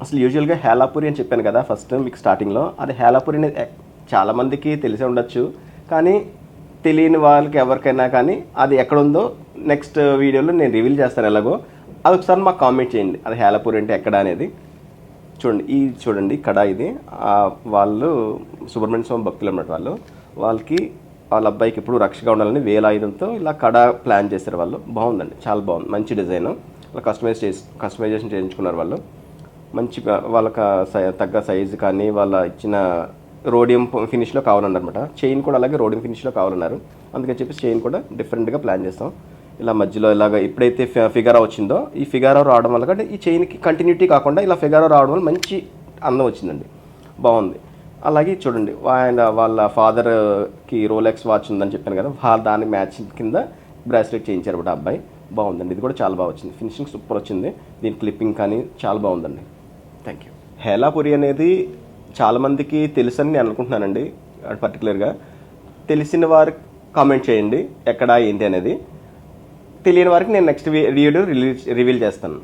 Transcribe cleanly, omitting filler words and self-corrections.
అసలు యూజువల్గా హేలాపురి అని చెప్పాను కదా ఫస్ట్ మీకు స్టార్టింగ్లో, అది హేలాపురి అనేది చాలామందికి తెలిసే ఉండొచ్చు, కానీ తెలియని వాళ్ళకి ఎవరికైనా కానీ అది ఎక్కడ ఉందో నెక్స్ట్ వీడియోలో నేను రివీల్ చేస్తాను ఎలాగో. అది ఒకసారి మాకు కామెంట్ చేయండి, అది హేలాపురి అంటే ఎక్కడ అనేది. చూడండి కడ ఇది వాళ్ళు సుబ్రహ్మణ్య స్వామి భక్తులు అన్నమాట. వాళ్ళకి వాళ్ళ అబ్బాయికి ఎప్పుడు రక్షగా ఉండాలని వేలాయుధంతో ఇలా కడ ప్లాన్ చేశారు వాళ్ళు. బాగుందండి, చాలా బాగుంది, మంచి డిజైన్. అలా కస్టమైజేషన్ చేయించుకున్నారు వాళ్ళు. మంచి వాళ్ళకి తగ్గ సైజు కానీ వాళ్ళ ఇచ్చిన రోడియం ఫినిష్లో కావాలన్నమాట. చైన్ కూడా అలాగే రోడియం ఫినిష్లో కావాలన్నారు. అందుకని చెప్పి చైన్ కూడా డిఫరెంట్గా ప్లాన్ చేస్తాం. ఇలా మధ్యలో ఇలాగ ఎప్పుడైతే ఫిగారో వచ్చిందో, ఈ ఫిగారో రావడం వల్ల అంటే ఈ చైన్కి కంటిన్యూటీ కాకుండా ఇలా ఫిగారో రావడం వల్ల మంచి అందం వచ్చిందండి, బాగుంది. అలాగే చూడండి వాళ్ళ ఫాదర్కి రోలెక్స్ వాచ్ ఉందని చెప్పాను కదా, దాని మ్యాచింగ్ కింద బ్రాస్లెట్ చేయించారు అన్నమాట అబ్బాయి. బాగుందండి, ఇది కూడా చాలా బాగా వచ్చింది, ఫినిషింగ్ సూపర్ వచ్చింది. దీని క్లిప్పింగ్ కానీ చాలా బాగుందండి. Thank you. హేలాపురి అనేది చాలామందికి తెలుసని నేను అనుకుంటున్నానండి. పర్టికులర్గా తెలిసిన వారికి కామెంట్ చేయండి ఎక్కడ ఏంటి అనేది. తెలియని వారికి నేను నెక్స్ట్ వీడియో రివీల్ చేస్తాను.